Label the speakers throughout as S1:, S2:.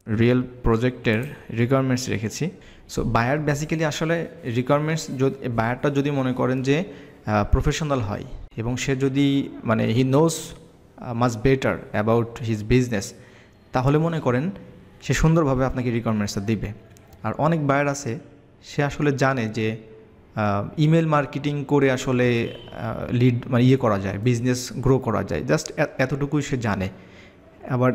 S1: Real প্রজেক্টের requirements রেখেছি। So buyer basically আসলে রিকোয়ারমেন্টস যদি বায়ারটা যদি মনে করেন যে প্রফেশনাল হয় এবং সে যদি মানে he knows much better about his business, তাহলে মনে করেন সে সুন্দরভাবে আপনাকে রিকোয়ারমেন্টসটা দিবে। আর অনেক বায়ার আছে সে আসলে জানে যে ইমেল মার্কেটিং করে আসলে লিড মানে করা যায়, বিজনেস গ্রো করা যায়, জাস্ট এতটুকুই সে জানে। আবার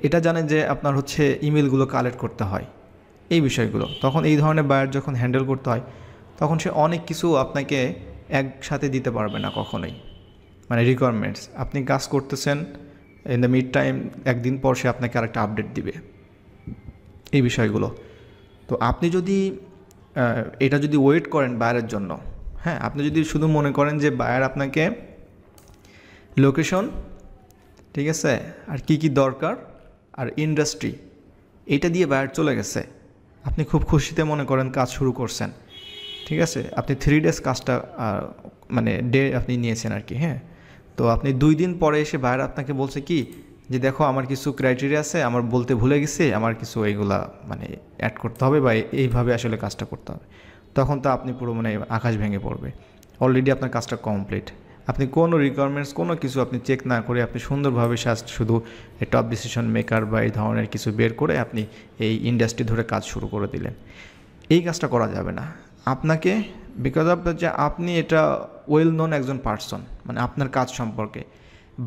S1: এটা জানে যে আপনার হচ্ছে ইমেলগুলো কালেক্ট করতে হয়, এই বিষয়গুলো। তখন এই ধরনের বায়ার যখন হ্যান্ডেল করতে হয় তখন সে অনেক কিছু আপনাকে একসাথে দিতে পারবে না কখনোই। মানে রিকোয়ারমেন্টস আপনি কাজ করতেছেন, ইন দ্য মিড টাইম একদিন পর সে আপনাকে আরেকটা আপডেট দিবে, এই বিষয়গুলো। তো আপনি যদি এটা যদি ওয়েট করেন বায়ারের জন্য, হ্যাঁ, আপনি যদি শুধু মনে করেন যে বায়ার আপনাকে লোকেশন, ঠিক আছে, আর কি কি দরকার আর ইন্ডাস্ট্রি, এটা দিয়ে বায়ার চলে গেছে, আপনি খুব খুশিতে মনে করেন কাজ শুরু করছেন, ঠিক আছে, আপনি 3 days কাজটা মানে ডে আপনি নিয়েছেন আর কি, হ্যাঁ। তো আপনি 2 দিন পরে এসে বায়ার আপনাকে বলছে কি যে দেখো আমার কিছু ক্রাইটেরিয়া আছে, আমার বলতে ভুলে গেছি, আমার কিছু এইগুলা মানে অ্যাড করতে হবে বা এইভাবে আসলে কাজটা করতে হবে। তখন তো আপনি পুরো মানে আকাশ ভেঙে পড়বে। অলরেডি আপনার কাজটা কমপ্লিট, আপনি কোনো রিকোয়ারমেন্টস কোনো কিছু আপনি চেক না করে আপনি সুন্দরভাবে শুধু টপ ডিসিশন মেকার বা এই ধরনের কিছু বের করে আপনি এই ইন্ডাস্ট্রি ধরে কাজ শুরু করে দিলেন। এই কাজটা করা যাবে না আপনাকে, বিকজ অফ যে আপনি এটা ওয়েল নোন একজন পার্সন, মানে আপনার কাজ সম্পর্কে।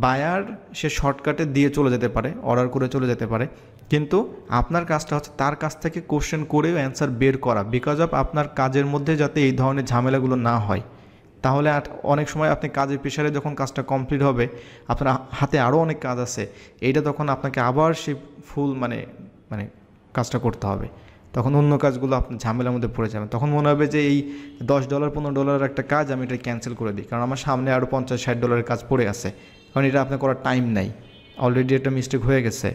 S1: বায়ার সে শর্টকাটে দিয়ে চলে যেতে পারে, অর্ডার করে চলে যেতে পারে, কিন্তু আপনার কাজটা হচ্ছে তার কাছ থেকে কোশ্চেন করেও অ্যান্সার বের করা, বিকজ অফ আপনার কাজের মধ্যে যাতে এই ধরনের ঝামেলাগুলো না হয়। তাহলে অনেক সময় আপনি কাজের প্রেশারে যখন কাজটা কমপ্লিট হবে, আপনার হাতে আরও অনেক কাজ আছে, এইটা তখন আপনাকে আবার সেই ফুল মানে মানে কাজটা করতে হবে। তখন অন্য কাজগুলো আপনার ঝামেলার মধ্যে পড়ে যাবেন। তখন মনে হবে যে এই $10 $15 একটা কাজ আমি এটা ক্যান্সেল করে দিই, কারণ আমার সামনে আরও $50-60 কাজ পড়ে আছে, কারণ এটা আপনার করার টাইম নাই, অলরেডি একটা মিস্টেক হয়ে গেছে,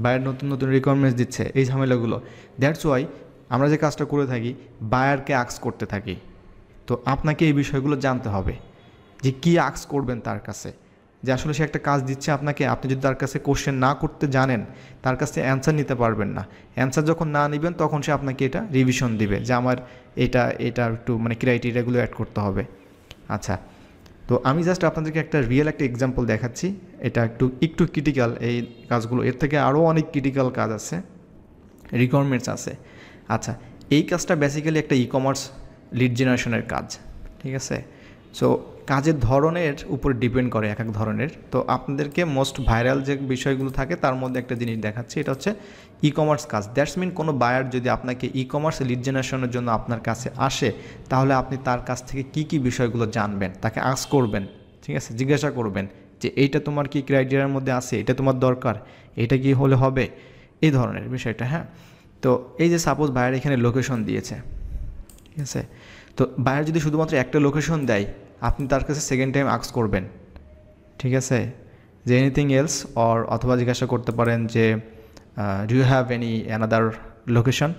S1: বায়ার নতুন নতুন রিকোয়ারমেন্টস দিচ্ছে, এই ঝামেলাগুলো। দ্যাটস ওয়াই আমরা যে কাজটা করে থাকি বায়ারকে আস্ক করতে থাকি। তো আপনাকে এই বিষয়গুলো জানতে হবে যে কী আস্ক করবেন তার কাছে, যে আসলে সে একটা কাজ দিচ্ছে আপনাকে, আপনি যদি তার কাছে কোশ্চেন না করতে জানেন তার কাছে অ্যান্সার নিতে পারবেন না। অ্যান্সার যখন না নেবেন তখন সে আপনাকে এটা রিভিশন দিবে যে আমার এটা একটু মানে ক্রাইটেরিয়াগুলো অ্যাড করতে হবে। আচ্ছা, তো আমি জাস্ট আপনাদেরকে একটা রিয়েল একটা এক্সাম্পল দেখাচ্ছি, এটা একটু ক্রিটিক্যাল এই কাজগুলো, এর থেকে আরও অনেক ক্রিটিক্যাল কাজ আছে, রিকোয়ারমেন্টস আছে। আচ্ছা, এই কাজটা বেসিক্যালি একটা কমার্স লিড জেনারেশনের কাজ, ঠিক আছে। সো কাজের ধরনের উপর ডিপেন্ড করে এক ধরনের। তো আপনাদেরকে মোস্ট ভাইরাল যে বিষয়গুলো থাকে তার মধ্যে একটা জিনিস দেখাচ্ছি, এটা হচ্ছে কমার্স কাজ। দ্যাটস মিন কোনো বায়ার যদি আপনাকে কমার্স লিড জেনারেশনের জন্য আপনার কাছে আসে, তাহলে আপনি তার কাছ থেকে কি কি বিষয়গুলো জানবেন, তাকে আস্ক করবেন, ঠিক আছে, জিজ্ঞাসা করবেন যে এইটা তোমার কি ক্রাইটেরিয়ার মধ্যে আছে, এটা তোমার দরকার, এটা কি হলে হবে, এই ধরনের বিষয়টা, হ্যাঁ। তো এই যে সাপোজ বায়ার এখানে লোকেশন দিয়েছে, ঠিক আছে, তো বায়ার যদি শুধুমাত্র একটা লোকেশন দেয়, আপনি তার কাছে সেকেন্ড টাইম আস্ক করবেন, ঠিক আছে, যে এনিথিং এলস, অথবা জিজ্ঞাসা করতে পারেন যে do you have any another location,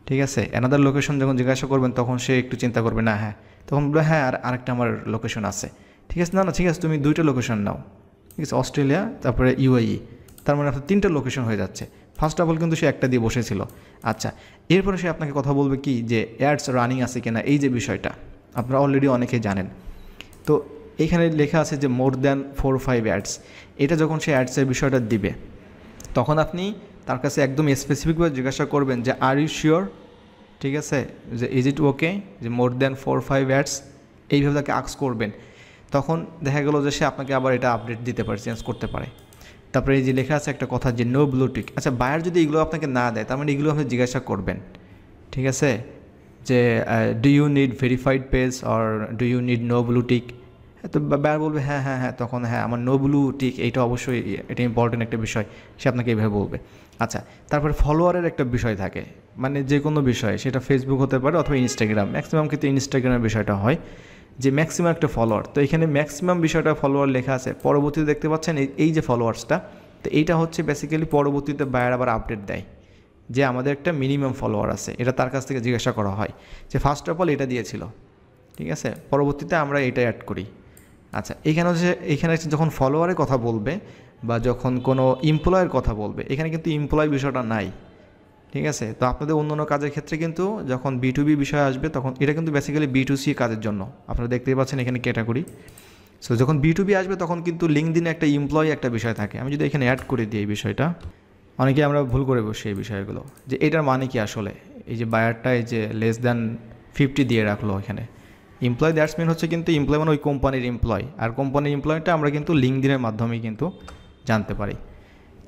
S1: ঠিক আছে। অ্যানাদার লোকেশন যখন জিজ্ঞাসা করবেন তখন সে একটু চিন্তা করবে, না হ্যাঁ, তখন বলবে হ্যাঁ আরেকটা আমার লোকেশন আছে, ঠিক আছে, না ঠিক আছে তুমি 2টা লোকেশন নাও, ঠিক আছে, অস্ট্রেলিয়া তারপরে UAE, তার মানে আপনার 3টা লোকেশন হয়ে যাচ্ছে। ফার্স্ট অফ অল কিন্তু সে একটা দিয়ে বসেছিল। আচ্ছা, এরপরে সে আপনাকে কথা বলবে কি যে অ্যাডস রানিং আছে কিনা, এই যে বিষয়টা আপনারা অলরেডি অনেকেই জানেন। তো এখানে লেখা আছে যে মোর দ্যান 4-5 অ্যাডস, এটা যখন সে অ্যাডসের বিষয়টা দিবে তখন আপনি তার কাছে একদম স্পেসিফিকভাবে জিজ্ঞাসা করবেন যে আর ইউ শিওর, ঠিক আছে, যে ইজ ইট ওকে, যে মোর দ্যান 4-5 অ্যাডস, এইভাবে তাকে আস্ক করবেন। তখন দেখা গেল যে সে আপনাকে আবার এটা আপডেট দিতে পারে, চেঞ্জ করতে পারে। তারপরে এই যে লেখা আছে একটা কথা যে নো ব্লু টিক। আচ্ছা, বায়ার যদি এগুলো আপনাকে না দেয় তার মানে এগুলো আপনি জিজ্ঞাসা করবেন, ঠিক আছে, যে do you need verified page or do you need no blue tick. তো বায়ার বলবে হ্যাঁ হ্যাঁ হ্যাঁ, তখন হ্যাঁ আমার নো ব্লু টিক, এইটা অবশ্যই এটা ইম্পর্টেন্ট একটা বিষয়, সে আপনাকে এইভাবে বলবে। আচ্ছা, তারপরে ফলোয়ারের একটা বিষয় থাকে, মানে যে কোনো বিষয়, সেটা ফেসবুক হতে পারে অথবা ইনস্টাগ্রাম, ম্যাক্সিমাম ক্ষেত্রে ইনস্টাগ্রামের বিষয়টা হয় যে ম্যাক্সিমাম একটা ফলোয়ার। তো এখানে ম্যাক্সিমাম বিষয়টা ফলোয়ার লেখা আছে, পরবর্তীতে দেখতে পাচ্ছেন এই যে ফলোয়ার্সটা, তো এইটা হচ্ছে বেসিক্যালি পরবর্তীতে বায়ার আবার আপডেট দেয় যে আমাদের একটা মিনিমাম ফলোয়ার আছে, এটা তার কাছ থেকে জিজ্ঞাসা করা হয় যে ফার্স্ট অফ অল এটা দিয়েছিল, ঠিক আছে, পরবর্তীতে আমরা এটা অ্যাড করি। আচ্ছা, এখানে যখন ফলোয়ারের কথা বলবে বা যখন কোনো এমপ্লয়ের কথা বলবে, এখানে কিন্তু এমপ্লয় বিষয়টা নাই, ঠিক আছে? তো আপনাদের অন্যান্য কাজের ক্ষেত্রে কিন্তু যখন B2B বিষয় আসবে তখন এটা কিন্তু বেসিক্যালি B2C কাজের জন্য। আপনারা দেখতেই পাচ্ছেন এখানে ক্যাটাগরি। সো যখন B2B আসবে তখন কিন্তু লিঙ্কডইনে একটা এমপ্লয়ি একটা বিষয় থাকে। আমি যদি এখানে অ্যাড করে দিই এই বিষয়টা, অনেকেই আমরা ভুল করে বসি এই বিষয়গুলো, যে এটার মানে কি আসলে। এই যে বায়ারটা এই যে লেস দ্যান 50 দিয়ে রাখলো এখানে, এমপ্লয় দ্যাটস মিন হচ্ছে কিন্তু এমপ্লয় মানে ওই কোম্পানির এমপ্লয়, আর কোম্পানির এমপ্লয়টা আমরা কিন্তু লিঙ্কডইনের মাধ্যমেই কিন্তু জানতে পারি।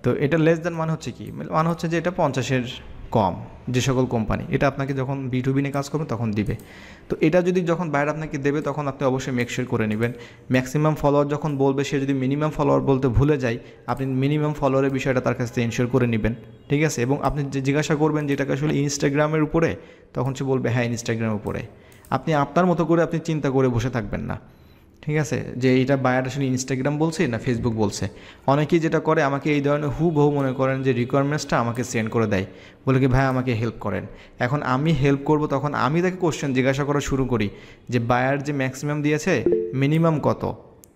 S1: তো এটা লেস দ্যান মানে হচ্ছে কি, মানে হচ্ছে যে এটা 50-এর কম যে সকল কোম্পানি, এটা আপনাকে যখন B2B নিয়ে কাজ করবেন তখন দিবে। তো এটা যদি যখন বাইরে আপনাকে দেবে তখন আপনি অবশ্যই মেকশিওর করে নেবেন। ম্যাক্সিমাম ফলোয়ার যখন বলবে, সে যদি মিনিমাম ফলোয়ার বলতে ভুলে যায়, আপনি মিনিমাম ফলোয়ারের বিষয়টা তার কাছ থেকে এনশিওর করে নেবেন। ঠিক আছে? এবং আপনি যে জিজ্ঞাসা করবেন যেটাকে আসলে ইনস্টাগ্রামের উপরে, তখন সে বলবে হ্যাঁ ইনস্টাগ্রামের উপরে। আপনি আপনার মতো করে আপনি চিন্তা করে বসে থাকবেন না। ঠিক আছে? যে এইটা বায়ার আসলে ইনস্টাগ্রাম বলছে না ফেসবুক বলছে। অনেকেই যেটা করে, আমাকে এই ধরনের হুবহু মনে করেন যে রিকোয়ারমেন্টসটা আমাকে সেন্ড করে দেয়, বলে কি ভাই আমাকে হেল্প করেন। এখন আমি হেল্প করব, তখন আমি তাকে কোশ্চেন জিজ্ঞাসা করা শুরু করি যে বায়ার যে ম্যাক্সিমাম দিয়েছে মিনিমাম কত,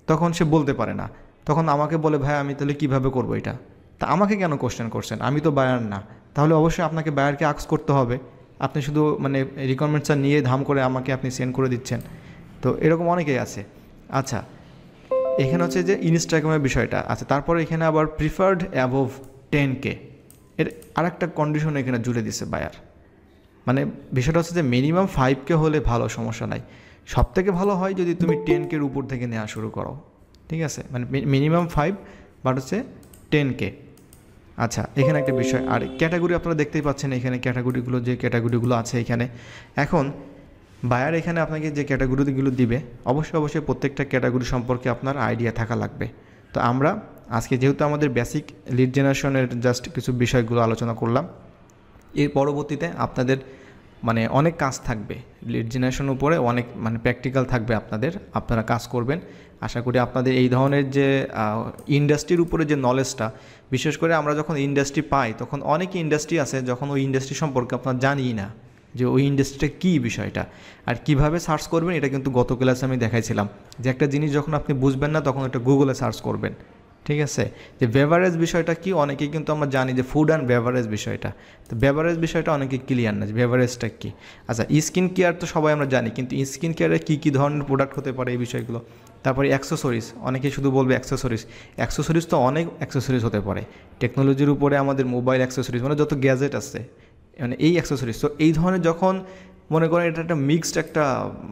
S1: তখন সে বলতে পারে না। তখন আমাকে বলে ভাই আমি তাহলে কীভাবে করবো এটা। তা আমাকে কেন কোশ্চেন করছেন, আমি তো বায়ার না। তাহলে অবশ্যই আপনাকে বায়ারকে আক্স করতে হবে। আপনি শুধু মানে রিকোয়ারমেন্টসটা নিয়ে ধাম করে আমাকে আপনি সেন্ড করে দিচ্ছেন। তো এরকম অনেকেই আছে। আচ্ছা, এখানে হচ্ছে যে ইনস্টাগ্রামের বিষয়টা। আচ্ছা, তারপরে এখানে আবার প্রিফার্ড অ্যাবোভ 10K এর আরেকটা কন্ডিশন এখানে জুড়ে দিছে বায়ার। মানে বিষয়টা হচ্ছে যে মিনিমাম 5K হলে ভালো, সমস্যা নাই। সব থেকে ভালো হয় যদি তুমি 10K উপর থেকে নেওয়া শুরু করো। ঠিক আছে? মানে মিনিমাম 5 বাট হচ্ছে 10K। আচ্ছা, এখানে একটা বিষয়, আর ক্যাটাগরি আপনারা দেখতেই পাচ্ছেন এখানে ক্যাটাগরিগুলো, যে ক্যাটাগরিগুলো আছে এখানে। এখন বায়ার এখানে আপনাকে যে ক্যাটাগরিগুলো দিবে, অবশ্যই প্রত্যেকটা ক্যাটাগরি সম্পর্কে আপনার আইডিয়া থাকা লাগবে। তো আমরা আজকে যেহেতু আমাদের বেসিক লিড জেনারেশনের জাস্ট কিছু বিষয়গুলো আলোচনা করলাম, এর পরবর্তীতে আপনাদের মানে অনেক কাজ থাকবে লিড জেনারেশনের উপরে, অনেক মানে প্র্যাকটিক্যাল থাকবে আপনাদের, আপনারা কাজ করবেন। আশা করি আপনাদের এই ধরনের যে ইন্ডাস্ট্রির উপরে যে নলেজটা, বিশেষ করে আমরা যখন ইন্ডাস্ট্রি পাই তখন অনেক ইন্ডাস্ট্রি আছে যখন ওই ইন্ডাস্ট্রি সম্পর্কে আপনারা জানিই না যে ওই ইন্ডাস্ট্রিটা কী বিষয়টা আর কিভাবে সার্চ করবেন। এটা কিন্তু গত ক্লাসে আমি দেখাইছিলাম যে একটা জিনিস যখন আপনি বুঝবেন না তখন এটা গুগলে সার্চ করবেন। ঠিক আছে? যে বেভারেজ বিষয়টা কি, অনেকেই কিন্তু আমরা জানি যে ফুড অ্যান্ড বেভারেজ বিষয়টা, তো বেভারেজ বিষয়টা অনেকে ক্লিয়ার না যে বেভারেজটা কী। আচ্ছা, স্কিন কেয়ার তো সবাই আমরা জানি, কিন্তু স্কিন কেয়ারে কী ধরনের প্রোডাক্ট হতে পারে এই বিষয়গুলো। তারপরে অ্যাক্সেসরিজ, অনেকেই শুধু বলবে অ্যাক্সেসরিজ তো অনেক অ্যাক্সেসরিজ হতে পারে টেকনোলজির উপরে, আমাদের মোবাইল অ্যাক্সেসরিজ মানে যত গ্যাজেট আছে মানে এই অ্যাক্সেসরিজ। তো এই ধরনের যখন মনে করেন এটা একটা মিক্সড একটা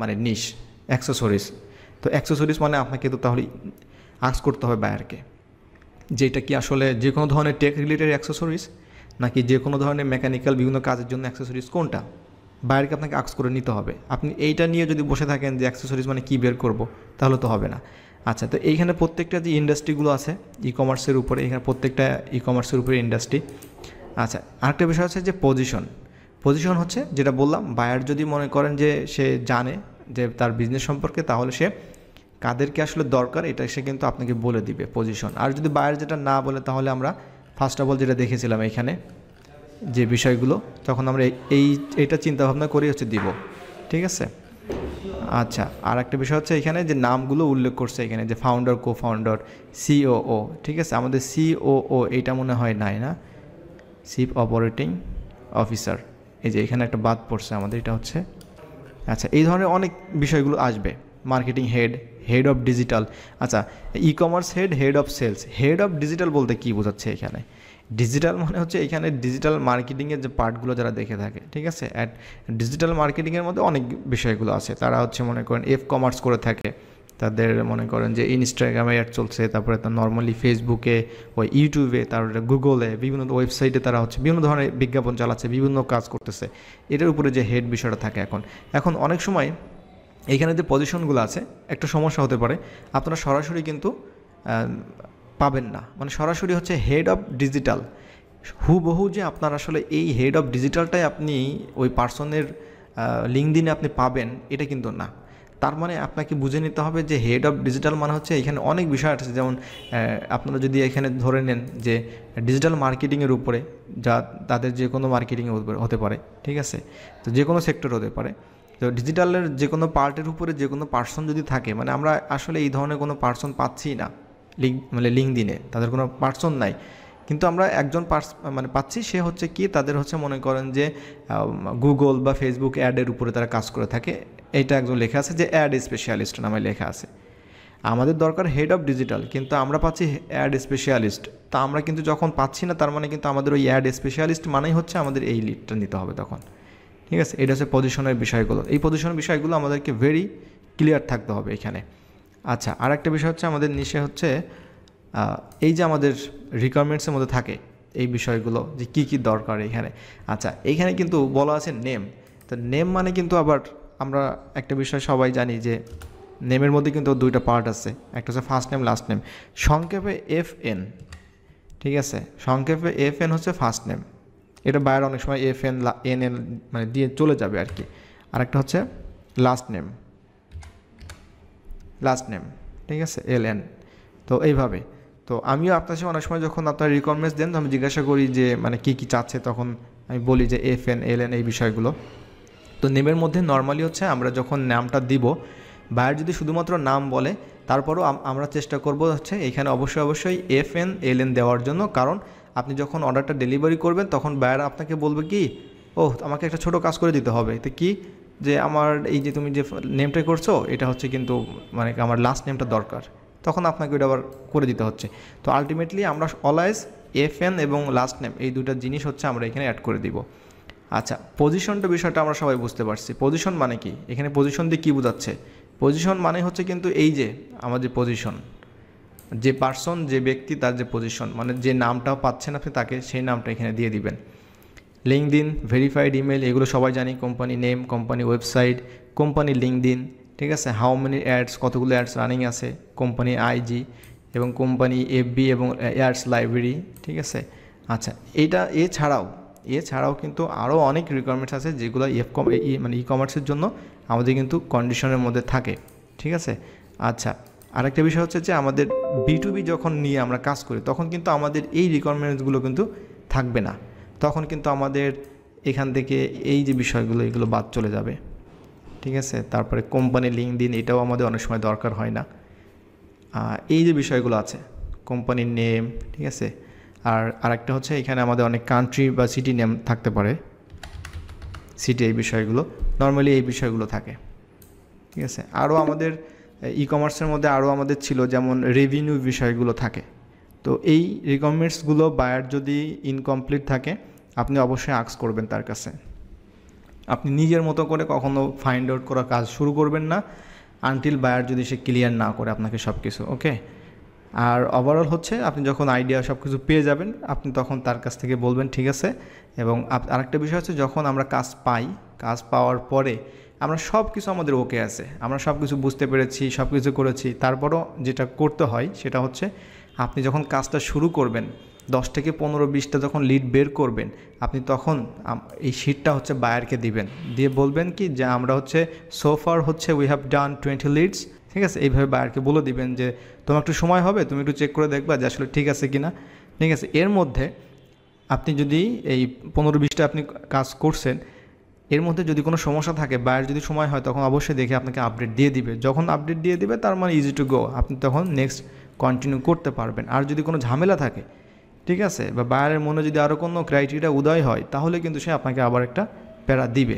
S1: মানে নিশ অ্যাক্সেসরিজ, তো অ্যাক্সেসরিজ মানে আপনাকে তো তাহলে আস্ক করতে হবে বায়ারকে যে এটা কি আসলে যে কোনো ধরনের টেক রিলেটেড অ্যাক্সেসরিজ নাকি যে কোনো ধরনের মেকানিক্যাল বিভিন্ন কাজের জন্য অ্যাক্সেসরিজ কোনটা, বায়ারকে আপনাকে আস্ক করে নিতে হবে। আপনি এইটা নিয়ে যদি বসে থাকেন যে অ্যাক্সেসরিজ মানে কী বের করব, তাহলে তো হবে না। আচ্ছা, তো এইখানে প্রত্যেকটা যে ইন্ডাস্ট্রিগুলো আছে ই কমার্সের উপরে, এখানে প্রত্যেকটা ই কমার্সের উপরে ইন্ডাস্ট্রি। আচ্ছা, আরেকটা বিষয় হচ্ছে যে পজিশন হচ্ছে যেটা বললাম, বায়ার যদি মনে করেন যে সে জানে যে তার বিজনেস সম্পর্কে, তাহলে সে কাদেরকে আসলে দরকার এটা সে কিন্তু আপনাকে বলে দিবে পজিশন। আর যদি বায়ার যেটা না বলে, তাহলে আমরা ফার্স্ট অফ অল যেটা দেখেছিলাম এখানে যে বিষয়গুলো, তখন আমরা এইটা চিন্তাভাবনা করে হচ্ছে দিব। ঠিক আছে? আচ্ছা, আর একটা বিষয় হচ্ছে এখানে যে নামগুলো উল্লেখ করছে এখানে, যে ফাউন্ডার, কো ফাউন্ডার, সিওও। ঠিক আছে? আমাদের সিওও এইটা মনে হয় নাই না, চিফ অপারেটিং অফিসার, এই যে এখানে একটা বাদ পড়ছে আমাদের, এটা হচ্ছে। আচ্ছা, এই ধরনের অনেক বিষয়গুলো আসবে। Marketing head of digital. আচ্ছা, e commerce head of sales. Head of digital বলতে কী বোঝাচ্ছে এখানে? ডিজিটাল মানে হচ্ছে এখানে ডিজিটাল মার্কেটিংয়ের যে পার্টগুলো যারা দেখে থাকে। ঠিক আছে? অ্যাট ডিজিটাল মার্কেটিংয়ের মধ্যে অনেক বিষয়গুলো আছে। তারা হচ্ছে মনে করেন কমার্স করে থাকে, তাদের মনে করেন যে ইনস্টাগ্রামে অ্যাড চলছে, তারপরে তার নর্মালি ফেসবুকে, ওই ইউটিউবে, তারপরে গুগলে, বিভিন্ন ওয়েবসাইটে তারা হচ্ছে বিভিন্ন ধরনের বিজ্ঞাপন চালাচ্ছে, বিভিন্ন কাজ করতেছে। এটার উপরে যে হেড বিষয়টা থাকে। এখন অনেক সময় এইখানে যে পজিশনগুলো আছে, একটা সমস্যা হতে পারে, আপনারা সরাসরি কিন্তু পাবেন না। মানে সরাসরি হচ্ছে হেড অফ ডিজিটাল, হুবহু যে আপনার আসলে এই হেড অফ ডিজিটালটাই আপনি ওই পার্সনের লিঙ্কডইনে আপনি পাবেন, এটা কিন্তু না। তার মানে আপনাকে বুঝে নিতে হবে যে হেড অফ ডিজিটাল মানে হচ্ছে এখানে অনেক বিষয় আছে। যেমন আপনারা যদি এখানে ধরে নেন যে ডিজিটাল মার্কেটিংয়ের উপরে, যা তাদের যে কোনো মার্কেটিংয়ে হতে পারে। ঠিক আছে? তো যে কোনো সেক্টর হতে পারে। তো ডিজিটালের যে কোনো পার্টের উপরে যে কোনো পার্সন যদি থাকে, মানে আমরা আসলে এই ধরনের কোনো পার্সন পাচ্ছি না লিঙ্কডইনে, তাদের কোনো পার্সন নাই। কিন্তু আমরা একজন মানে পাচ্ছি, সে হচ্ছে কি, তাদের হচ্ছে মনে করেন যে গুগল বা ফেসবুক অ্যাডের উপরে তারা কাজ করে থাকে। এইটা একজন লেখা আছে যে অ্যাড স্পেশালিস্ট নামে লেখা আছে। আমাদের দরকার হেড অফ ডিজিটাল, কিন্তু আমরা পাচ্ছি অ্যাড স্পেশালিস্ট। তা আমরা কিন্তু যখন পাচ্ছি না, তার মানে কিন্তু আমাদের ওই অ্যাড স্পেশালিস্ট মানেই হচ্ছে আমাদের এই লিডটা নিতে হবে তখন। ঠিক আছে, এটা হচ্ছে পজিশনের বিষয়গুলো। এই পজিশনের বিষয়গুলো আমাদেরকে ভেরি ক্লিয়ার থাকতে হবে এখানে। আচ্ছা, আর একটা বিষয় হচ্ছে আমাদের নিচে হচ্ছে এই যে আমাদের রিকোয়ারমেন্টসের মধ্যে থাকে এই বিষয়গুলো যে কী কী দরকার এখানে। আচ্ছা, এইখানে কিন্তু বলা আছে নেম। তো নেম মানে কিন্তু আবার আমরা একটা বিষয় সবাই জানি যে নেমের মধ্যে কিন্তু দুইটা পার্ট আছে, একটা হচ্ছে ফার্স্ট নেম, লাস্ট নেম। সংক্ষেপে FN, ঠিক আছে, সংক্ষেপে FN হচ্ছে ফার্স্ট নেম। এটা বাইরে অনেক সময় FN NN মানে দিয়ে চলে যাবে আর কি। আরেকটা হচ্ছে লাস্ট নেম, লাস্ট নেম, ঠিক আছে, LN। তো এইভাবে। তো আমিও আপনার সাথে অনেক সময় যখন আপনার রিকোয়ারমেন্টস দেন, আমি জিজ্ঞাসা করি যে মানে কী কী চাচ্ছে, তখন আমি বলি যে FN LN এই বিষয়গুলো। তো নেমের মধ্যে নর্মালি হচ্ছে আমরা যখন নামটা দিব, বায়ার যদি শুধুমাত্র নাম বলে, তারপরও আমরা চেষ্টা করব হচ্ছে এখানে অবশ্যই FN LN দেওয়ার জন্য। কারণ আপনি যখন অর্ডারটা ডেলিভারি করবেন, তখন বায়ার আপনাকে বলবে কি, ও আমাকে একটা ছোট কাজ করে দিতে হবে। তো কি, যে আমার এই যে তুমি যে নেমটা করছো, এটা হচ্ছে কিন্তু মানে আমার লাস্ট নেমটা দরকার, তখন আপনাকে ওইটা আবার করে দিতে হচ্ছে। তো আলটিমেটলি আমরা অলওয়েজ FN এবং লাস্ট নেম এই দুটা জিনিস হচ্ছে আমরা এখানে অ্যাড করে দিব। আচ্ছা, পজিশনটা বিষয়টা আমরা সবাই বুঝতে পারছি। পজিশন মানে কি, এখানে পজিশন দিয়ে কী বোঝাচ্ছে? পজিশন মানে হচ্ছে কিন্তু এই যে আমাদের পজিশন, যে পার্সন, যে ব্যক্তি, তার যে পজিশন, মানে যে নামটা পাচ্ছেন আপনি তাকে সেই নামটা এখানে দিয়ে দিবেন। লিঙ্কডইন, ভেরিফাইড ইমেল, এগুলো সবাই জানি। Company name, company website, company LinkedIn, ঠিক আছে। হাউ মেনি অ্যাডস, কতগুলো অ্যাডস রানিং আছে, কোম্পানি IG এবং কোম্পানি FB এবং অ্যাডস লাইব্রেরি, ঠিক আছে। আচ্ছা, এটা এছাড়াও কিন্তু আরও অনেক রিকোয়ারমেন্টস আছে যেগুলো মানে ই কমার্সের জন্য আমাদের কিন্তু কন্ডিশনের মধ্যে থাকে, ঠিক আছে। আচ্ছা, আরেকটা বিষয় হচ্ছে যে আমাদের B2B যখন নিয়ে আমরা কাজ করি, তখন কিন্তু আমাদের এই রিকোয়ারমেন্টসগুলো কিন্তু থাকবে না। তখন কিন্তু আমাদের এখান থেকে এই যে বিষয়গুলো, এগুলো বাদ চলে যাবে, ঠিক আছে। তারপরে কোম্পানি লিঙ্কডইন, এটাও আমাদের অনেক সময় দরকার হয় না। এই যে বিষয়গুলো আছে, কোম্পানির নেম, ঠিক আছে। আর আরেকটা হচ্ছে এখানে আমাদের অনেক কান্ট্রি বা সিটি নেম থাকতে পারে, সিটি, এই বিষয়গুলো নর্মালি এই বিষয়গুলো থাকে, ঠিক আছে। আরও আমাদের ই কমার্সের মধ্যে আরও আমাদের ছিল যেমন রেভিনিউ বিষয়গুলো থাকে। তো এই রিকোয়ারমেন্টসগুলো বায়ার যদি ইনকমপ্লিট থাকে, আপনি অবশ্যই আস্ক করবেন তার কাছে। আপনি নিজের মতো করে কখনো ফাইন্ড আউট করার কাজ শুরু করবেন না আনটিল বায়ার যদি সে ক্লিয়ার না করে আপনাকে সব কিছু, ওকে। আর ওভারঅল হচ্ছে আপনি যখন আইডিয়া সব কিছু পেয়ে যাবেন, আপনি তখন তার কাছ থেকে বলবেন ঠিক আছে। এবং আরেকটা বিষয় হচ্ছে, যখন আমরা কাজ পাই, কাজ পাওয়ার পরে আমরা সব কিছু আমাদের ওকে আছে, আমরা সব কিছু বুঝতে পেরেছি, সব কিছু করেছি, তারপরও যেটা করতে হয় সেটা হচ্ছে আপনি যখন কাজটা শুরু করবেন, 10 থেকে 15-20টা যখন লিড বের করবেন, আপনি তখন এই শিটটা হচ্ছে বায়ারকে দিবেন, দিয়ে বলবেন কি যে আমরা হচ্ছে সোফার হচ্ছে উই হ্যাভ ডান 20 লিডস, ঠিক আছে। এইভাবে বায়ারকে বলে দিবেন যে তোমার একটু সময় হবে, তুমি একটু চেক করে দেখবা যে আসলে ঠিক আছে কি না, ঠিক আছে। এর মধ্যে আপনি যদি এই 15-20টা আপনি কাজ করছেন, এর মধ্যে যদি কোনো সমস্যা থাকে, বায়ার যদি সময় হয়, তখন অবশ্যই দেখে আপনাকে আপডেট দিয়ে দিবে। যখন আপডেট দিয়ে দিবে, তার মানে ইজি টু গো, আপনি তখন নেক্সট কন্টিনিউ করতে পারবেন। আর যদি কোনো ঝামেলা থাকে, ঠিক আছে, বা বায়ারের মনে যদি আরও কোনো ক্রাইটেরিয়া উদয় হয়, তাহলে কিন্তু সে আপনাকে আবার একটা প্যারা দিবে।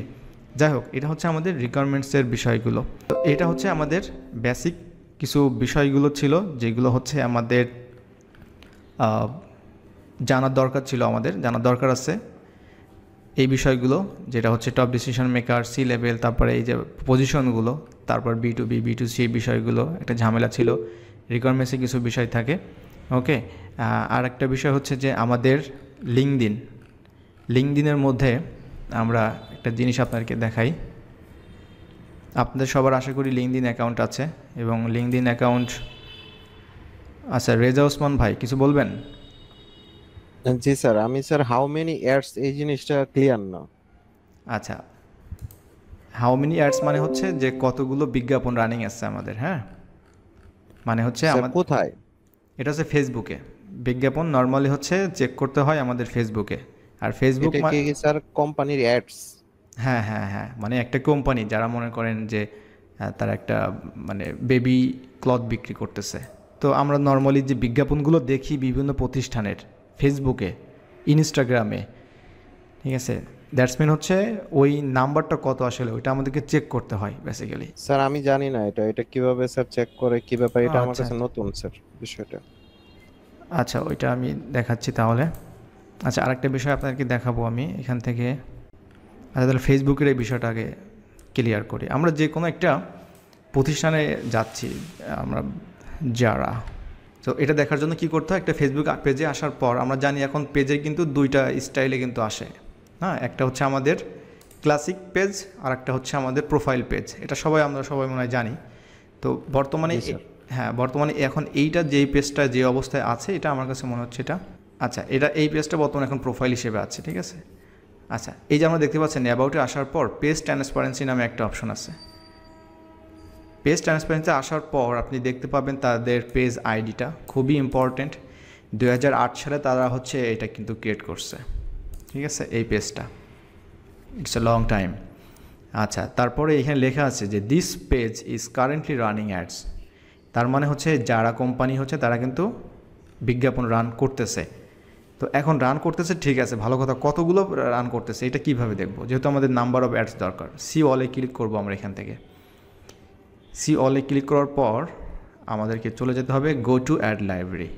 S1: যাই হোক, এটা হচ্ছে আমাদের রিকোয়ারমেন্টসের বিষয়গুলো। তো এটা হচ্ছে আমাদের বেসিক কিছু বিষয়গুলো ছিল, যেগুলো হচ্ছে আমাদের জানার দরকার ছিল, আমাদের জানার দরকার আছে এই বিষয়গুলো, যেটা হচ্ছে top decision maker, C level, তারপরে এই যে পজিশনগুলো, তারপর B2B B2C এই বিষয়গুলো একটা ঝামেলা ছিল, রিকোয়ারমেন্টসে কিছু বিষয় থাকে, ওকে। আর একটা বিষয় হচ্ছে যে আমাদের লিঙ্কডইনের মধ্যে আমরা একটা জিনিস আপনাদেরকে দেখাই। আপনাদের সবার আশা করি লিঙ্কডইন অ্যাকাউন্ট আছে, এবং লিঙ্কডইন অ্যাকাউন্ট, আচ্ছা রেজা ওসমান ভাই কিছু বলবেন?
S2: জি স্যার, আমি স্যার হাউ মেনি ইয়ার্স এই জিনিসটা ক্লিয়ার না।
S1: আচ্ছা, হাউ মেনি অ্যাডস মানে হচ্ছে যে কতগুলো বিজ্ঞাপন রানিং আছে আমাদের, হ্যাঁ, মানে হচ্ছে
S2: স্যার
S1: আমাদের
S2: কোথায়?
S1: এটা হচ্ছে ফেসবুকে বিজ্ঞাপন নর্মালি হচ্ছে চেক করতে হয় আমাদের ফেসবুকে। আর ফেসবুক
S2: এটা কি স্যার কোম্পানির অ্যাডস?
S1: হ্যাঁ হ্যাঁ হ্যাঁ, মানে একটা কোম্পানি যারা মনে করেন যে তারা একটা মানে বেবি ক্লথ বিক্রি করতেছে, তো আমরা নর্মালি যে বিজ্ঞাপনগুলো দেখি বিভিন্ন প্রতিষ্ঠানের, ফেসবুকে, ইনস্টাগ্রামে, ঠিক আছে? দ্যাটস মিন হচ্ছে ওই নাম্বারটা কত আসলে ওইটা আমাদেরকে চেক করতে হয় বেসিক্যালি।
S2: স্যার আমি জানি না এটা কিভাবে স্যার চেক করে, কি ব্যাপার, এটা আমার
S1: আচ্ছা
S2: কাছে নতুন স্যার বিষয়টা।
S1: আচ্ছা, ওইটা আমি দেখাচ্ছি তাহলে। আচ্ছা, আরেকটা বিষয় আপনাদেরকে দেখাবো আমি এখান থেকে। আচ্ছা, তাহলে ফেসবুকের এই বিষয়টা আগে ক্লিয়ার করি। আমরা যে কোনো একটা প্রতিষ্ঠানে যাচ্ছি, আমরা যারা, তো এটা দেখার জন্য কি করতে হয়, একটা ফেসবুক পেজে আসার পর আমরা জানি এখন পেজে কিন্তু দুইটা স্টাইলে কিন্তু আসে। হ্যাঁ, একটা হচ্ছে আমাদের ক্লাসিক পেজ আর একটা হচ্ছে আমাদের প্রোফাইল পেজ। এটা আমরা সবাই মনে হয় জানি। তো বর্তমানে
S2: জি স্যার।
S1: হ্যাঁ, বর্তমানে এখন এইটা যেই পেজটা যে অবস্থায় আছে এটা আমার কাছে মনে হচ্ছে এটা, আচ্ছা এটা এই পেজটা বর্তমানে এখন প্রোফাইল হিসেবে আছে, ঠিক আছে? আচ্ছা, এই যে আমরা দেখতে পাচ্ছেন অ্যাবাউটে আসার পর পেজ ট্রান্সপারেন্সি নামে একটা অপশন আছে। পেজ ট্রান্সপারেন্সি আসার পর আপনি দেখতে পাবেন তাদের পেজ আইডিটা খুবই ইম্পর্টেন্ট। 2008 সালে তারা হচ্ছে এটা কিন্তু ক্রিয়েট করছে, ঠিক আছে? এই পেজটা ইটস এ লং টাইম। আচ্ছা, তারপরে এখানে লেখা আছে যে this page is currently running ads. তার মানে হচ্ছে যারা কোম্পানি হচ্ছে তারা কিন্তু বিজ্ঞাপন রান করতেছে। তো এখন রান করতেছে, ঠিক আছে, ভালো কথা, কতগুলো রান করতেছে এটা কিভাবে দেখবো, যেহেতু আমাদের নাম্বার অফ অ্যাডস দরকার। সি অলে ক্লিক করবো আমরা এখান থেকে। সি অলে ক্লিক করার পর আমাদেরকে চলে যেতে হবে go to add library.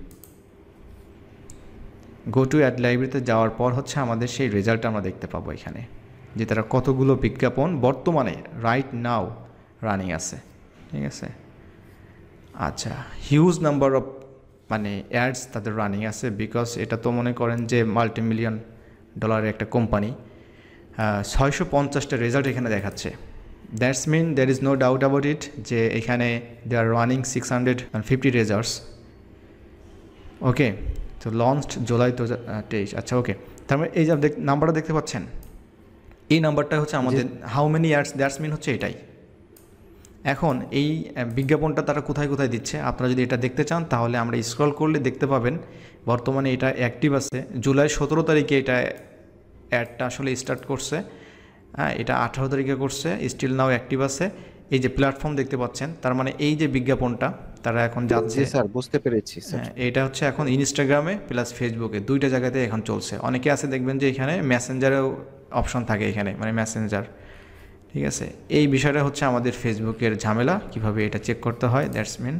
S1: Go to add লাইব্রেরিতে যাওয়ার পর হচ্ছে আমাদের সেই রেজাল্ট আমরা দেখতে পাবো এখানে, যে তারা কতগুলো বিজ্ঞাপন বর্তমানে রাইট নাও রানিং আছে, ঠিক আছে? আচ্ছা, হিউজ নাম্বার অফ মানে অ্যাডস তাদের রানিং আছে, বিকজ এটা তো মনে করেন যে মাল্টিমিলিয়ন ডলারের একটা কোম্পানি। 650টা রেজাল্ট এখানে দেখাচ্ছে। That's mean there is no doubt about it যে এখানে দে আর রানিং 650 রেজাল্টস। ওকে, তো লঞ্চড জুলাই 2023। আচ্ছা, ওকে, তার মানে এই যে নাম্বারটা দেখতে পাচ্ছেন, এই নাম্বারটা হচ্ছে আমাদের how many years, that's mean হচ্ছে এটাই। এখন এই বিজ্ঞাপনটা তারা কোথায় কোথায় দিচ্ছে আপনারা যদি এটা দেখতে চান তাহলে আমরা স্ক্রল করলে দেখতে পাবেন বর্তমানে এটা অ্যাক্টিভ আছে। জুলাই 17 তারিখে এটা অ্যাডটা আসলে স্টার্ট করছে। হ্যাঁ, এটা 18 তারিখে করছে, স্টিল নাও অ্যাক্টিভ আছে। এই যে প্ল্যাটফর্ম দেখতে পাচ্ছেন, তার মানে এই যে বিজ্ঞাপনটা তারা এখন যাচ্ছে।
S2: জি স্যার, বুঝতে পেরেছি স্যার।
S1: হ্যাঁ, এটা হচ্ছে এখন ইনস্টাগ্রামে প্লাস ফেসবুকে দুইটা জায়গাতে এখন চলছে। অনেকে আছে দেখবেন যে এখানে মেসেঞ্জারেও অপশন থাকে এখানে, মানে মেসেঞ্জার, ঠিক আছে? এই বিষয়টা হচ্ছে আমাদের ফেসবুকের ঝামেলা, কিভাবে এটা চেক করতে হয়, দ্যাটস মিন